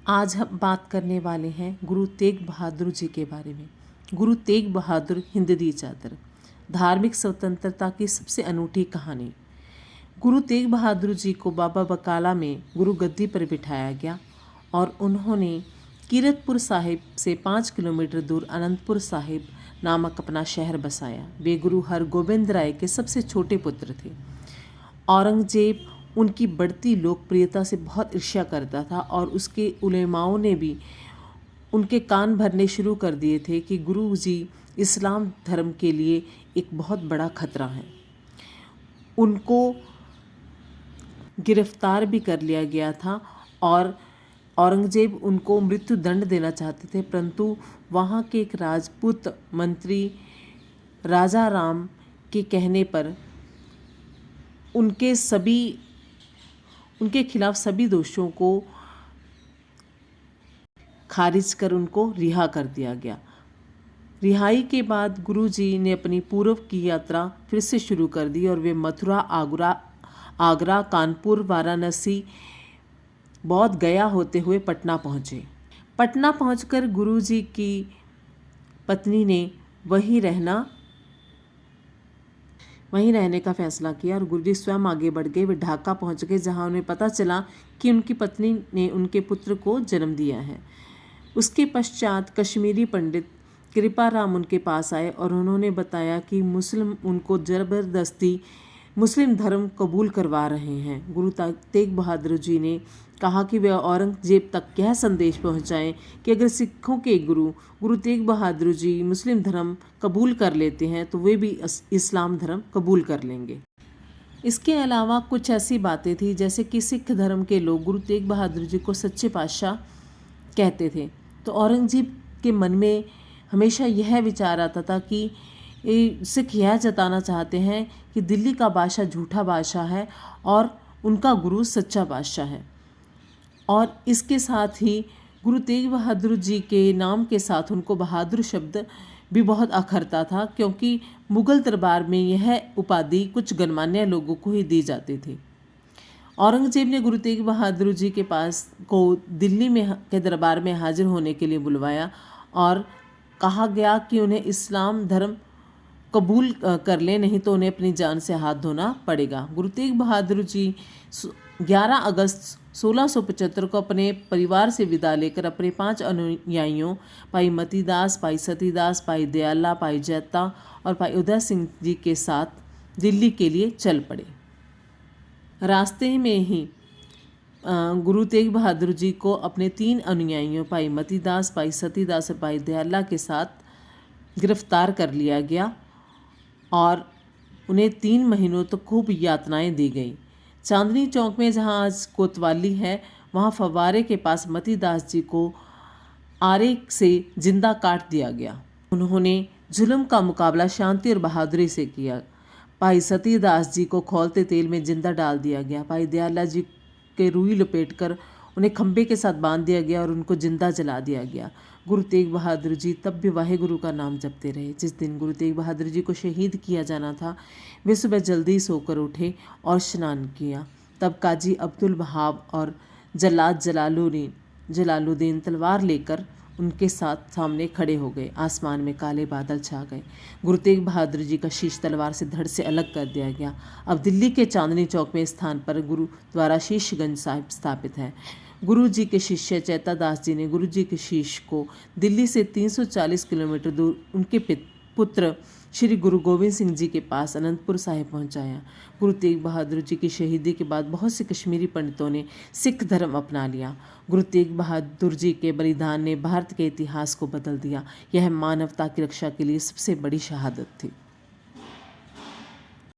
आज हम बात करने वाले हैं गुरु तेग बहादुर जी के बारे में। गुरु तेग बहादुर हिंद दी चादर, धार्मिक स्वतंत्रता की सबसे अनूठी कहानी। गुरु तेग बहादुर जी को बाबा बकाला में गुरु गद्दी पर बिठाया गया और उन्होंने कीरतपुर साहिब से 5 किलोमीटर दूर अनंतपुर साहिब नामक अपना शहर बसाया। वे गुरु हरगोबिंद राय के सबसे छोटे पुत्र थे। औरंगजेब उनकी बढ़ती लोकप्रियता से बहुत ईर्ष्या करता था और उसके उलेमाओं ने भी उनके कान भरने शुरू कर दिए थे कि गुरु जी इस्लाम धर्म के लिए एक बहुत बड़ा खतरा है। उनको गिरफ्तार भी कर लिया गया था और औरंगजेब उनको मृत्यु दंड देना चाहते थे, परंतु वहाँ के एक राजपूत मंत्री राजा राम के कहने पर उनके खिलाफ सभी दोषों को खारिज कर उनको रिहा कर दिया गया। रिहाई के बाद गुरुजी ने अपनी पूर्व की यात्रा फिर से शुरू कर दी और वे मथुरा, आगरा, कानपुर, वाराणसी, बौद्ध गया होते हुए पटना पहुँचे। पटना पहुंचकर गुरुजी की पत्नी ने वहीं रहने का फैसला किया और गुरुजी स्वयं आगे बढ़ गए। वे ढाका पहुंच गए, जहां उन्हें पता चला कि उनकी पत्नी ने उनके पुत्र को जन्म दिया है। उसके पश्चात कश्मीरी पंडित कृपाराम उनके पास आए और उन्होंने बताया कि मुस्लिम उनको ज़बरदस्ती मुस्लिम धर्म कबूल करवा रहे हैं। गुरु तेग बहादुर जी ने कहा कि वे औरंगजेब तक यह संदेश पहुंचाएं कि अगर सिखों के गुरु तेग बहादुर जी मुस्लिम धर्म कबूल कर लेते हैं तो वे भी इस्लाम धर्म कबूल कर लेंगे। इसके अलावा कुछ ऐसी बातें थी जैसे कि सिख धर्म के लोग गुरु तेग बहादुर जी को सच्चे पातशाह कहते थे, तो औरंगजेब के मन में हमेशा यह विचार आता था कि सिख यह जताना चाहते हैं कि दिल्ली का बादशाह झूठा बादशाह है और उनका गुरु सच्चा बादशाह है। और इसके साथ ही गुरु तेग बहादुर जी के नाम के साथ उनको बहादुर शब्द भी बहुत अखरता था, क्योंकि मुग़ल दरबार में यह उपाधि कुछ गणमान्य लोगों को ही दी जाती थी। औरंगजेब ने गुरु तेग बहादुर जी के पास को दिल्ली में के दरबार में हाजिर होने के लिए बुलवाया और कहा गया कि उन्हें इस्लाम धर्म कबूल कर लें, नहीं तो उन्हें अपनी जान से हाथ धोना पड़ेगा। गुरु तेग बहादुर जी 11 अगस्त 1675 को अपने परिवार से विदा लेकर अपने 5 अनुयायियों भाई मतीदास, भाई सतीदास, भाई दयाला, भाई जैता और भाई उदय सिंह जी के साथ दिल्ली के लिए चल पड़े। रास्ते में ही गुरु तेग बहादुर जी को अपने 3 अनुयायियों भाई मतीदास, भाई सतीदास और भाई दयाला के साथ गिरफ्तार कर लिया गया और उन्हें 3 महीनों तक खूब यातनाएं दी गई। चांदनी चौक में, जहां आज कोतवाली है, वहां फव्वारे के पास मतीदास जी को आरे से जिंदा काट दिया गया। उन्होंने जुल्म का मुकाबला शांति और बहादुरी से किया। भाई सतीदास जी को खौलते तेल में जिंदा डाल दिया गया। भाई दयाला जी के रुई लपेटकर उन्हें खंभे के साथ बांध दिया गया और उनको जिंदा जला दिया गया। गुरु तेग बहादुर जी तब भी वाहेगुरु का नाम जपते रहे। जिस दिन गुरु तेग बहादुर जी को शहीद किया जाना था, वे सुबह जल्दी सोकर उठे और स्नान किया। तब काजी अब्दुल वहाब और जल्लाद जलालुद्दीन तलवार लेकर उनके साथ सामने खड़े हो गए। आसमान में काले बादल छा गए। गुरु तेग बहादुर जी का शीश तलवार से धड़ से अलग कर दिया गया। अब दिल्ली के चांदनी चौक में स्थान पर गुरुद्वारा शीशगंज साहिब स्थापित है। गुरु जी के शिष्य चैता दास जी ने गुरु जी के शीश को दिल्ली से 340 किलोमीटर दूर उनके पुत्र श्री गुरु गोविंद सिंह जी के पास अनंतपुर साहिब पहुंचाया। गुरु तेग बहादुर जी की शहीदी के बाद बहुत से कश्मीरी पंडितों ने सिख धर्म अपना लिया। गुरु तेग बहादुर जी के बलिदान ने भारत के इतिहास को बदल दिया। यह मानवता की रक्षा के लिए सबसे बड़ी शहादत थी।